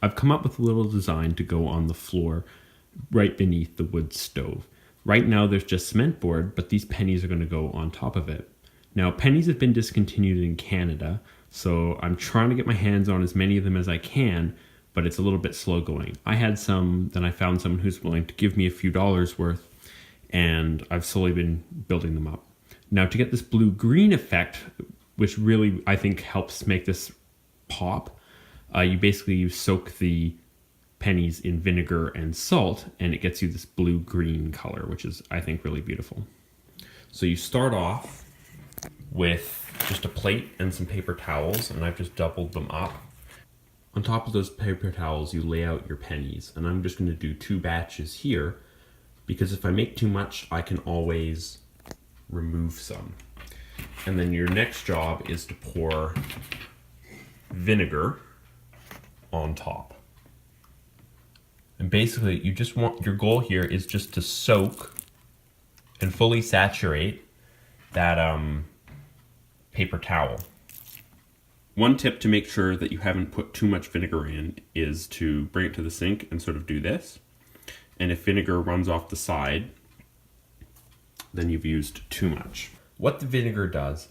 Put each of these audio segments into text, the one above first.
I've come up with a little design to go on the floor right beneath the wood stove. Right now there's just cement board, but these pennies are going to go on top of it. Now pennies have been discontinued in Canada, so I'm trying to get my hands on as many of them as I can, but it's a little bit slow going. I had some, then I found someone who's willing to give me a few dollars worth, and I've slowly been building them up. Now to get this blue-green effect, which really I think helps make this pop, you soak the pennies in vinegar and salt, and it gets you this blue-green color, which is, I think, really beautiful. So you start off with just a plate and some paper towels, and I've just doubled them up. On top of those paper towels, you lay out your pennies, and I'm just going to do 2 batches here, because if I make too much, I can always remove some. And then your next job is to pour vinegar on top. And basically, your goal here is just to soak and fully saturate that paper towel. One tip to make sure that you haven't put too much vinegar in is to bring it to the sink and sort of do this. And if vinegar runs off the side, then you've used too much. What the vinegar does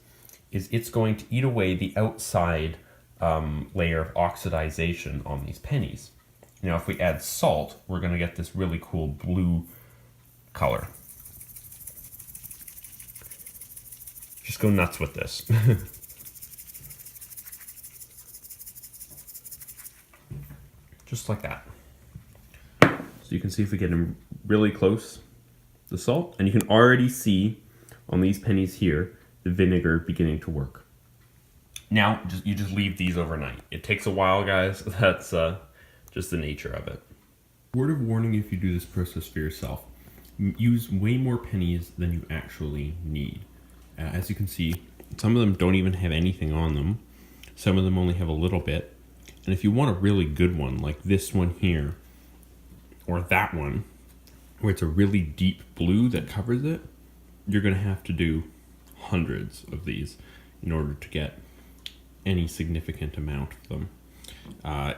is it's going to eat away the outside layer of oxidization on these pennies. Now if we add salt, we're going to get this really cool blue color. Just go nuts with this. Just like that. So you can see if we get them really close, the salt, and you can already see on these pennies here, the vinegar beginning to work. Now, you just leave these overnight. It takes a while, guys. That's just the nature of it. Word of warning if you do this process for yourself. Use way more pennies than you actually need. As you can see, some of them don't even have anything on them. Some of them only have a little bit. And if you want a really good one, like this one here, or that one, where it's a really deep blue that covers it, you're going to have to do hundreds of these in order to get any significant amount of them.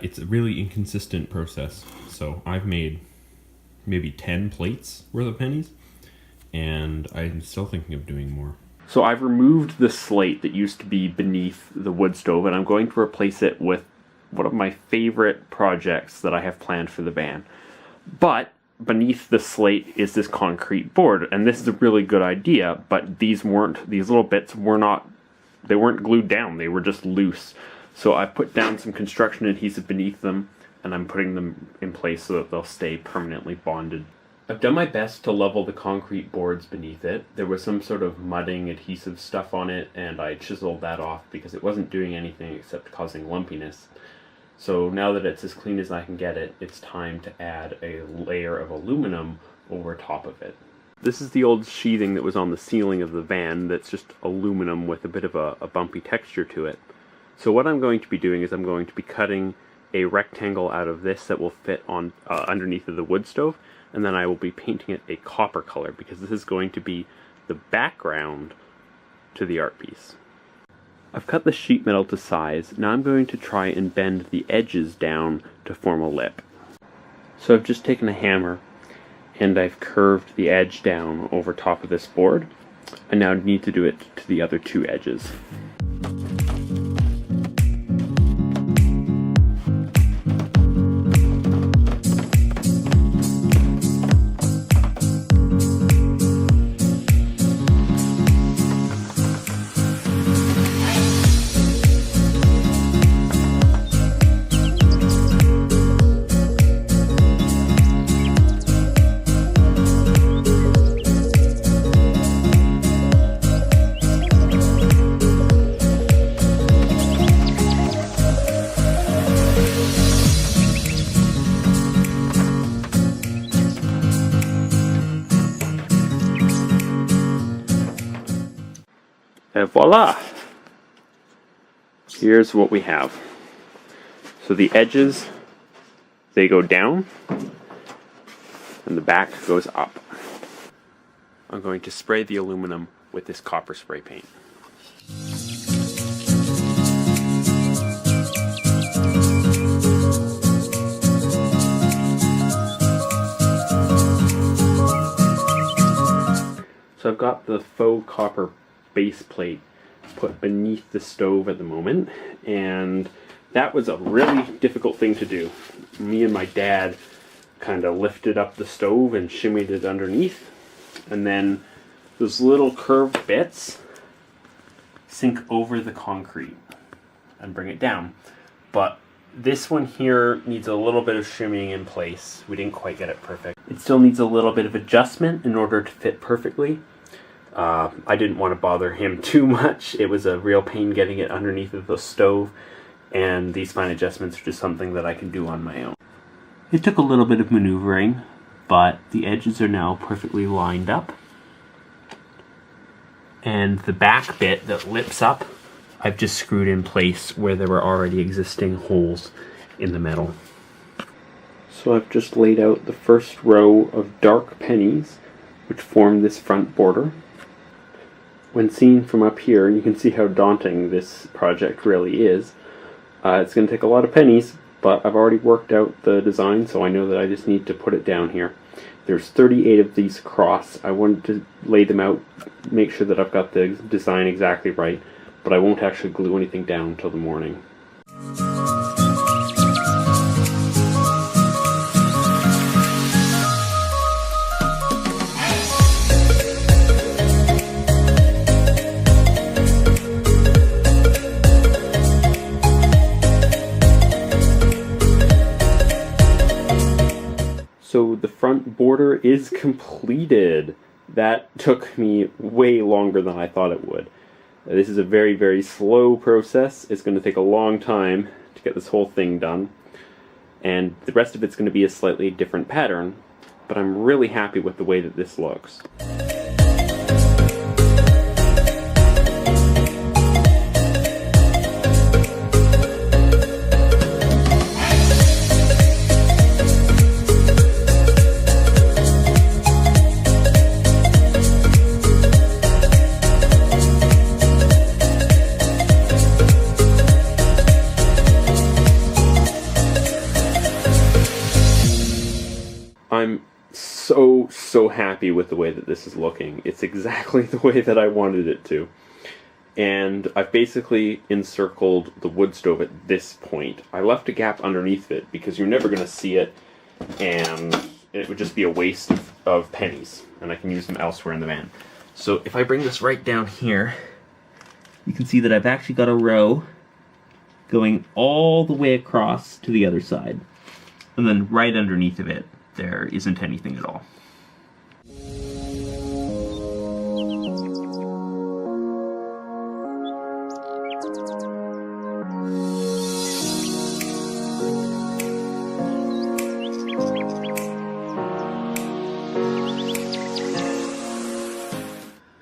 It's a really inconsistent process. So I've made maybe 10 plates worth of pennies, and I'm still thinking of doing more. So I've removed the slate that used to be beneath the wood stove, and I'm going to replace it with one of my favorite projects that I have planned for the van. But beneath the slate is this concrete board, and this is a really good idea, but these little bits weren't glued down, they were just loose. So I put down some construction adhesive beneath them, and I'm putting them in place so that they'll stay permanently bonded. I've done my best to level the concrete boards beneath it. There was some sort of mudding adhesive stuff on it, and I chiseled that off because it wasn't doing anything except causing lumpiness. So now that it's as clean as I can get it, it's time to add a layer of aluminum over top of it. This is the old sheathing that was on the ceiling of the van that's just aluminum with a bit of a bumpy texture to it. So what I'm going to be doing is I'm going to be cutting a rectangle out of this that will fit on underneath of the wood stove, and then I will be painting it a copper color because this is going to be the background to the art piece. I've cut the sheet metal to size. Now I'm going to try and bend the edges down to form a lip. So I've just taken a hammer and I've curved the edge down over top of this board. I now need to do it to the other 2 edges. And voila! Here's what we have. So the edges, they go down, and the back goes up. I'm going to spray the aluminum with this copper spray paint. So I've got the faux copper base plate put beneath the stove at the moment, and that was a really difficult thing to do. Me and my dad kind of lifted up the stove and shimmied it underneath, and then those little curved bits sink over the concrete and bring it down. But this one here needs a little bit of shimmying in place. We didn't quite get it perfect. It still needs a little bit of adjustment in order to fit perfectly. I didn't want to bother him too much. It was a real pain getting it underneath of the stove, and these fine adjustments are just something that I can do on my own. It took a little bit of maneuvering, but the edges are now perfectly lined up. And the back bit that lips up, I've just screwed in place where there were already existing holes in the metal. So I've just laid out the first row of dark pennies, which form this front border. When seen from up here, you can see how daunting this project really is. It's going to take a lot of pennies, but I've already worked out the design, so I know that I just need to put it down here. There's 38 of these across. I wanted to lay them out, make sure that I've got the design exactly right, but I won't actually glue anything down until the morning. So the front border is completed. That took me way longer than I thought it would. This is a very, very slow process. It's going to take a long time to get this whole thing done. And the rest of it's going to be a slightly different pattern, but I'm really happy with the way that this looks. I'm so happy with the way that this is looking. It's exactly the way that I wanted it to. And I've basically encircled the wood stove at this point. I left a gap underneath it because you're never going to see it, and it would just be a waste of pennies, and I can use them elsewhere in the van. So if I bring this right down here, you can see that I've actually got a row going all the way across to the other side. And then right underneath of it, there isn't anything at all.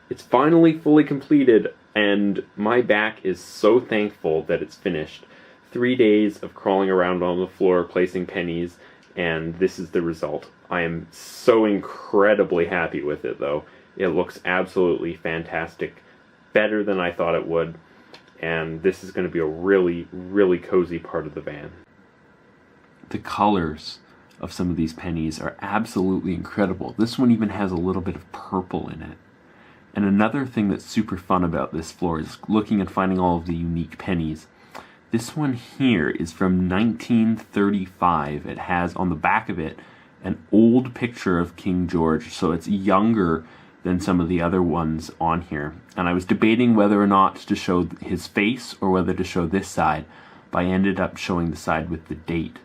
It's finally fully completed, and my back is so thankful that it's finished. 3 days of crawling around on the floor placing pennies, and this is the result. I am so incredibly happy with it, though. It looks absolutely fantastic, better than I thought it would, and this is going to be a really, really cozy part of the van. The colors of some of these pennies are absolutely incredible. This one even has a little bit of purple in it. And another thing that's super fun about this floor is looking and finding all of the unique pennies. This one here is from 1935. It has on the back of it an old picture of King George, so it's younger than some of the other ones on here. And I was debating whether or not to show his face or whether to show this side, but I ended up showing the side with the date.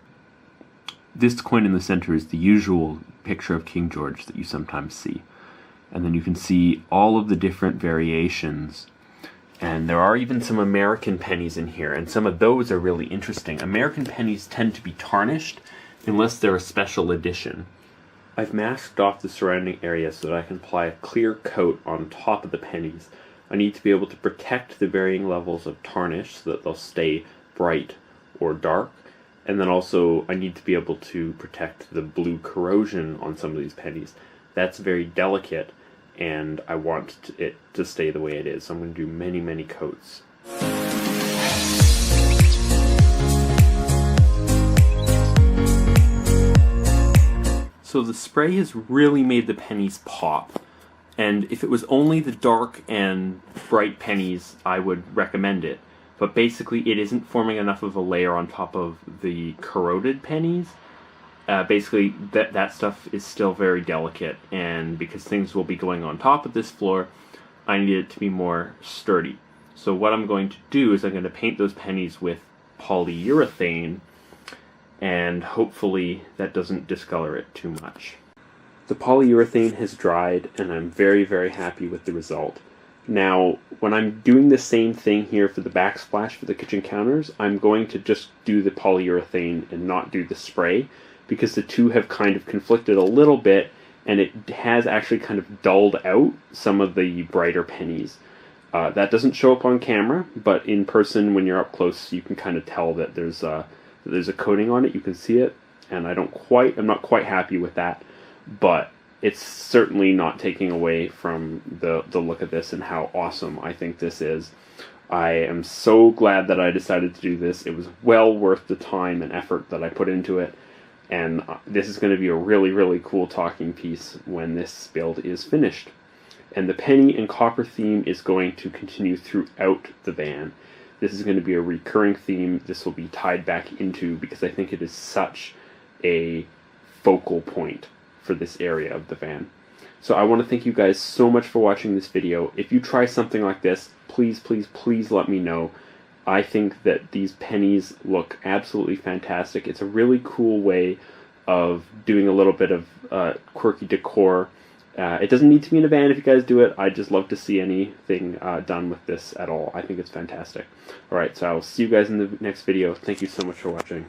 This coin in the center is the usual picture of King George that you sometimes see. And then you can see all of the different variations. And there are even some American pennies in here, and some of those are really interesting. American pennies tend to be tarnished unless they're a special edition. I've masked off the surrounding area so that I can apply a clear coat on top of the pennies. I need to be able to protect the varying levels of tarnish so that they'll stay bright or dark. And then also I need to be able to protect the blue corrosion on some of these pennies. That's very delicate, and I want it to stay the way it is, so I'm going to do many, many coats. So the spray has really made the pennies pop, And if it was only the dark and bright pennies, I would recommend it. But basically, it isn't forming enough of a layer on top of the corroded pennies. Basically, that stuff is still very delicate, and because things will be going on top of this floor, I need it to be more sturdy. So what I'm going to do is I'm going to paint those pennies with polyurethane, and hopefully that doesn't discolor it too much. The polyurethane has dried, and I'm very, very happy with the result. Now, when I'm doing the same thing here for the backsplash for the kitchen counters, I'm going to just do the polyurethane and not do the spray, because the two have kind of conflicted a little bit, and it has actually kind of dulled out some of the brighter pennies. That doesn't show up on camera, but in person, when you're up close, you can kind of tell that there's a coating on it. You can see it, and I'm not quite happy with that, but it's certainly not taking away from the look of this and how awesome I think this is. I am so glad that I decided to do this. It was well worth the time and effort that I put into it, and this is going to be a really, really cool talking piece when this build is finished. And the penny and copper theme is going to continue throughout the van. This is going to be a recurring theme. This will be tied back into, because I think it is such a focal point for this area of the van. So I want to thank you guys so much for watching this video. If you try something like this, please, please, please let me know. I think that these pennies look absolutely fantastic. It's a really cool way of doing a little bit of quirky decor. It doesn't need to be in a van if you guys do it. I'd just love to see anything done with this at all. I think it's fantastic. Alright, so I will see you guys in the next video. Thank you so much for watching.